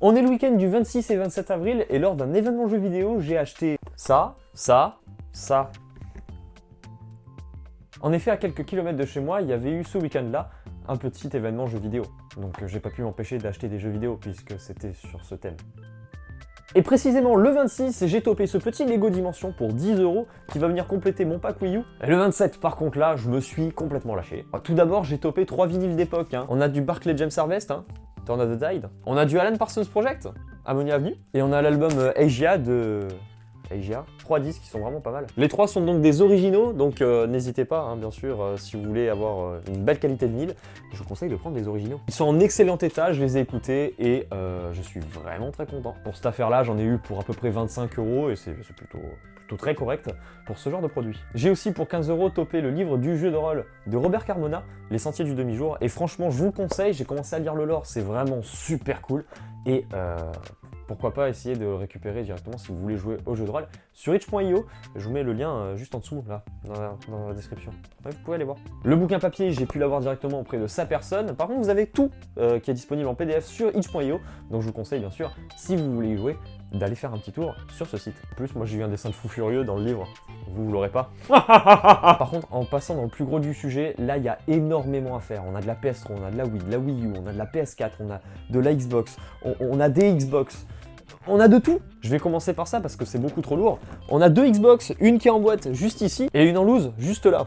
On est le week-end du 26 et 27 avril et lors d'un événement jeu vidéo, j'ai acheté ça. En effet, à quelques kilomètres de chez moi, il y avait eu ce week-end-là un petit événement jeu vidéo. Donc j'ai pas pu m'empêcher d'acheter des jeux vidéo puisque c'était sur ce thème. Et précisément le 26, j'ai topé ce petit Lego Dimension pour 10 € qui va venir compléter mon pack Wii U. Et le 27, par contre là, je me suis complètement lâché. Tout d'abord, j'ai topé 3 vinyles d'époque. On a du Barclay James Harvest, Turn of the Tide. On a du Alan Parsons Project, Ammonia Avenue. Et on a l'album Asia de... Asia. 3 disques qui sont vraiment pas mal. Les 3 sont donc des originaux, donc n'hésitez pas, bien sûr, si vous voulez avoir une belle qualité de vinyle, je vous conseille de prendre des originaux. Ils sont en excellent état, je les ai écoutés et je suis vraiment très content. Pour cette affaire-là, j'en ai eu pour à peu près 25 € et c'est plutôt très correct pour ce genre de produit. J'ai aussi pour 15 € topé le livre du jeu de rôle de Robert Carmona, Les Sentiers du Demi-Jour, et franchement, je vous le conseille, j'ai commencé à lire le lore, c'est vraiment super cool, et pourquoi pas essayer de récupérer directement si vous voulez jouer au jeu de rôle sur itch.io. Je vous mets le lien juste en dessous, là, dans la description. Ouais, vous pouvez aller voir. Le bouquin papier, j'ai pu l'avoir directement auprès de sa personne. Par contre, vous avez tout qui est disponible en PDF sur itch.io. Donc je vous conseille, bien sûr, si vous voulez y jouer, d'aller faire un petit tour sur ce site. En plus, moi j'ai eu un dessin de fou furieux dans le livre. Vous l'aurez pas. Par contre, en passant dans le plus gros du sujet, là il y a énormément à faire. On a de la PS3, on a de la Wii, de la Wii U, on a de la PS4, on a de la Xbox, on a des Xbox. On a de tout. Je vais commencer par ça parce que c'est beaucoup trop lourd. On a 2 Xbox, une qui est en boîte juste ici et une en loose juste là.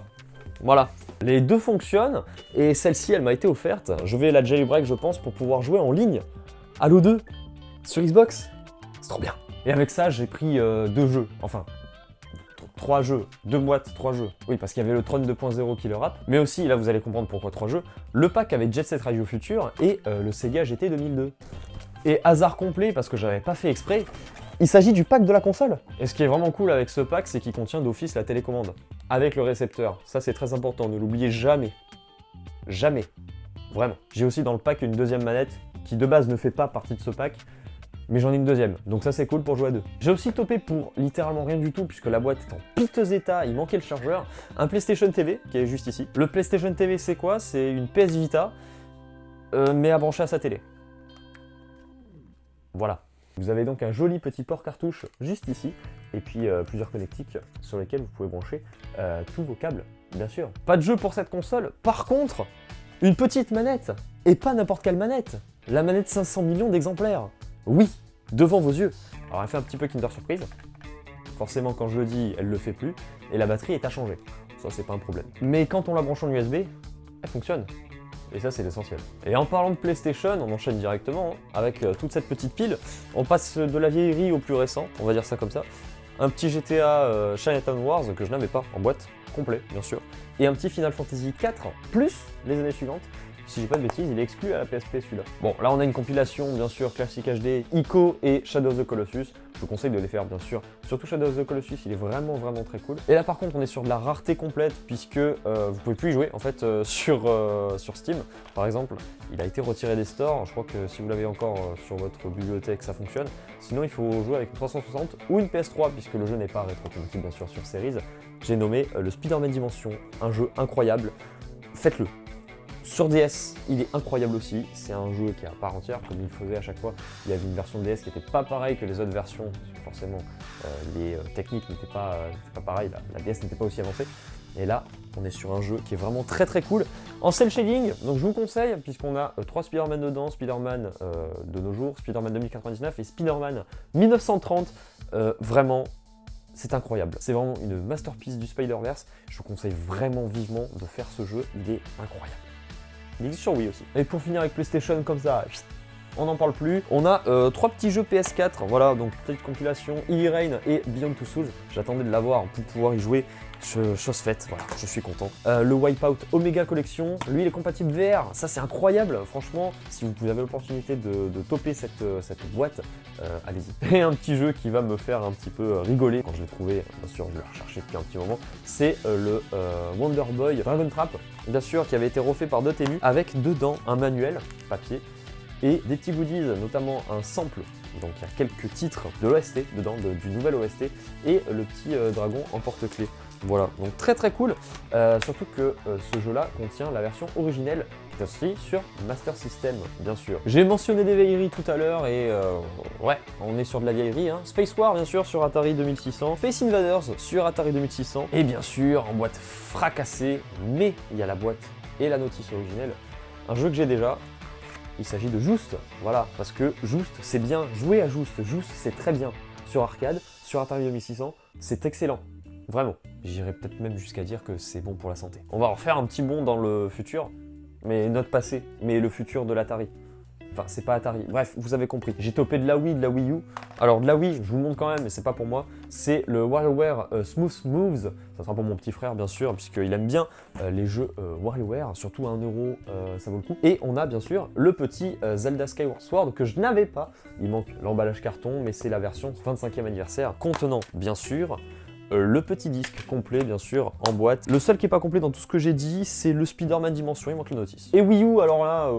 Voilà. Les deux fonctionnent et celle-ci elle m'a été offerte. Je vais la jailbreak je pense pour pouvoir jouer en ligne. Halo 2 sur Xbox. C'est trop bien. Et avec ça j'ai pris 2 jeux. Enfin 3 jeux. 2 boîtes, 3 jeux. Oui parce qu'il y avait le Tron 2.0 qui le rappe. Mais aussi là vous allez comprendre pourquoi 3 jeux. Le pack avec Jet Set Radio Future et le Sega GT 2002. Et hasard complet, parce que j'avais pas fait exprès, il s'agit du pack de la console. Et ce qui est vraiment cool avec ce pack, c'est qu'il contient d'office la télécommande, avec le récepteur. Ça c'est très important, ne l'oubliez jamais. Jamais. Vraiment. J'ai aussi dans le pack une deuxième manette, qui de base ne fait pas partie de ce pack, mais j'en ai une deuxième, donc ça c'est cool pour jouer à 2. J'ai aussi topé pour littéralement rien du tout, puisque la boîte est en piteux état, il manquait le chargeur, un PlayStation TV, qui est juste ici. Le PlayStation TV c'est quoi? C'est une PS Vita, mais à brancher à sa télé. Voilà. Vous avez donc un joli petit port cartouche juste ici, et puis plusieurs connectiques sur lesquels vous pouvez brancher tous vos câbles, bien sûr. Pas de jeu pour cette console, par contre, une petite manette, et pas n'importe quelle manette, la manette 500 millions d'exemplaires. Oui, devant vos yeux. Alors elle fait un petit peu Kinder Surprise, forcément quand je le dis, elle le fait plus, et la batterie est à changer, ça c'est pas un problème. Mais quand on la branche en USB, elle fonctionne. Et ça, c'est l'essentiel. Et en parlant de PlayStation, on enchaîne directement avec toute cette petite pile. On passe de la vieillerie au plus récent, on va dire ça comme ça. Un petit GTA Chinatown Wars que je n'avais pas en boîte, complet bien sûr. Et un petit Final Fantasy 4 plus les années suivantes. Si j'ai pas de bêtises, il est exclu à la PSP celui-là. Bon, là on a une compilation bien sûr classique HD, Ico et Shadow of the Colossus. Je vous conseille de les faire bien sûr. Surtout Shadow of the Colossus, il est vraiment très cool. Et là par contre on est sur de la rareté complète puisque vous pouvez plus y jouer en fait sur Steam. Par exemple, il a été retiré des stores. Je crois que si vous l'avez encore sur votre bibliothèque ça fonctionne. Sinon il faut jouer avec une 360 ou une PS3 puisque le jeu n'est pas rétrocompatible bien sûr sur Series. J'ai nommé le Spider-Man Dimension, un jeu incroyable. Faites-le. Sur DS, il est incroyable aussi, c'est un jeu qui est à part entière, comme il faisait à chaque fois. Il y avait une version de DS qui n'était pas pareille que les autres versions, forcément les techniques n'étaient pas pareilles, la DS n'était pas aussi avancée. Et là, on est sur un jeu qui est vraiment très cool. En cel shading, donc je vous conseille, puisqu'on a 3 Spider-Man dedans, Spider-Man de nos jours, Spider-Man 2099 et Spider-Man 1930, vraiment... C'est incroyable, c'est vraiment une masterpiece du Spider-Verse. Je vous conseille vraiment vivement de faire ce jeu, il est incroyable. Il existe sur Wii aussi. Et pour finir avec PlayStation comme ça, on n'en parle plus. On a 3 petits jeux PS4, voilà, donc petite compilation, Heavy Rain et Beyond Two Souls. J'attendais de l'avoir pour pouvoir y jouer. Chose faite, voilà, je suis content. Le Wipeout Omega Collection, lui il est compatible VR, ça c'est incroyable, franchement, si vous avez l'opportunité de toper cette boîte, allez-y. Et un petit jeu qui va me faire un petit peu rigoler, quand je l'ai trouvé, bien sûr je l'ai recherché depuis un petit moment, c'est le Wonder Boy Dragon Trap, bien sûr, qui avait été refait par Dotemu, avec dedans un manuel, papier, et des petits goodies, notamment un sample. Donc il y a quelques titres de l'OST dedans, du nouvel OST, et le petit dragon en porte-clés. Voilà, donc très cool, surtout que ce jeu-là contient la version originelle aussi sur Master System, bien sûr. J'ai mentionné des vieilleries tout à l'heure et ouais, on est sur de la vieillerie. Hein. Space War, bien sûr, sur Atari 2600. Space Invaders sur Atari 2600. Et bien sûr, en boîte fracassée, mais il y a la boîte et la notice originelle. Un jeu que j'ai déjà. Il s'agit de Just, voilà, parce que Just, c'est bien. Jouer à Just, Just, c'est très bien. Sur arcade, sur Atari 2600, c'est excellent. Vraiment. J'irais peut-être même jusqu'à dire que c'est bon pour la santé. On va refaire un petit bond dans le futur, mais notre passé, mais le futur de l'Atari. Enfin, c'est pas Atari. Bref, vous avez compris. J'ai topé de la Wii, de la Wii U. Alors, de la Wii, je vous le montre quand même, mais c'est pas pour moi. C'est le WarioWare Smooth Moves. Ça sera pour mon petit frère, bien sûr, puisqu'il aime bien les jeux WarioWare. Surtout à 1 euro, ça vaut le coup. Et on a, bien sûr, le petit Zelda Skyward Sword que je n'avais pas. Il manque l'emballage carton, mais c'est la version 25e anniversaire, contenant, bien sûr, le petit disque complet, bien sûr, en boîte. Le seul qui est pas complet dans tout ce que j'ai dit, c'est le Spider-Man Dimension, il manque le notice. Et Wii U, alors là,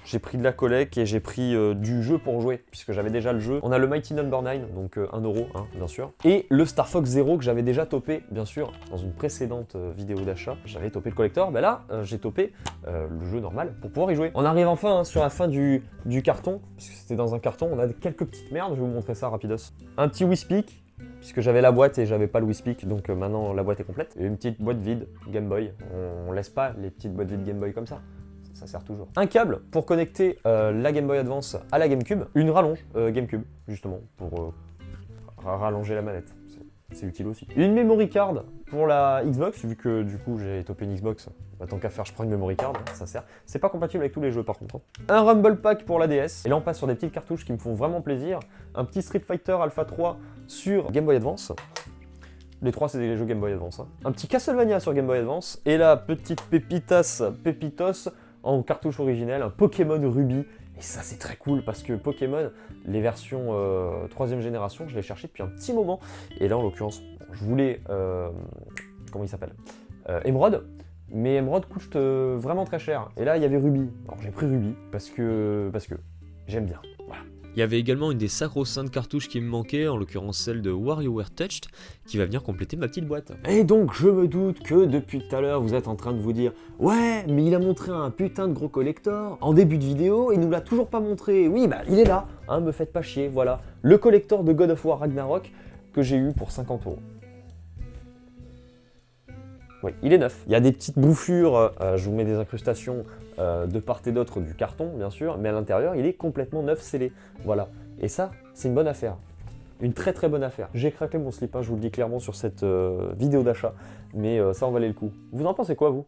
j'ai pris de la collecte et j'ai pris du jeu pour jouer, puisque j'avais déjà le jeu. On a le Mighty Number 9, donc 1 euro, hein, bien sûr. Et le Star Fox Zero que j'avais déjà topé, bien sûr, dans une précédente vidéo d'achat. J'avais topé le collector, ben là, j'ai topé le jeu normal pour pouvoir y jouer. On arrive enfin hein, sur la fin du carton, puisque c'était dans un carton. On a quelques petites merdes, je vais vous montrer ça rapidos. Un petit Wii-Speak, puisque j'avais la boîte et j'avais pas le Wii-Speak, donc maintenant la boîte est complète. Et une petite boîte vide Game Boy. On laisse pas les petites boîtes vides Game Boy comme ça. Ça sert toujours. Un câble pour connecter la Game Boy Advance à la GameCube. Une rallonge GameCube, justement, pour rallonger la manette. C'est utile aussi. Une memory card pour la Xbox, vu que du coup j'ai topé une Xbox. Bah, tant qu'à faire, je prends une memory card, ça sert. C'est pas compatible avec tous les jeux par contre. Un Rumble Pack pour la DS. Et là on passe sur des petites cartouches qui me font vraiment plaisir. Un petit Street Fighter Alpha 3 sur Game Boy Advance. Les trois, c'est des jeux Game Boy Advance. Hein. Un petit Castlevania sur Game Boy Advance. Et la petite Pépitos en cartouche originelle, un Pokémon Ruby. Et ça, c'est très cool parce que Pokémon, les versions 3ème génération, je l'ai cherché depuis un petit moment. Et là, en l'occurrence, je voulais. Comment il s'appelle Emerald. Mais Emerald coûte vraiment très cher. Et là, il y avait Ruby. Alors, j'ai pris Ruby parce que j'aime bien. Voilà. Il y avait également une des sacro-saintes cartouches qui me manquait, en l'occurrence celle de WarioWare Touched, qui va venir compléter ma petite boîte. Et donc je me doute que depuis tout à l'heure vous êtes en train de vous dire « Ouais, mais il a montré un putain de gros collector en début de vidéo et il nous l'a toujours pas montré. » Oui, bah il est là, hein, me faites pas chier, voilà. Le collector de God of War Ragnarok que j'ai eu pour 50 €. Oui, il est neuf. Il y a des petites bouffures, je vous mets des incrustations de part et d'autre du carton, bien sûr, mais à l'intérieur, il est complètement neuf scellé. Voilà. Et ça, c'est une bonne affaire. Une très très bonne affaire. J'ai craqué mon slip, hein, je vous le dis clairement sur cette vidéo d'achat, mais ça en valait le coup. Vous en pensez quoi, vous ?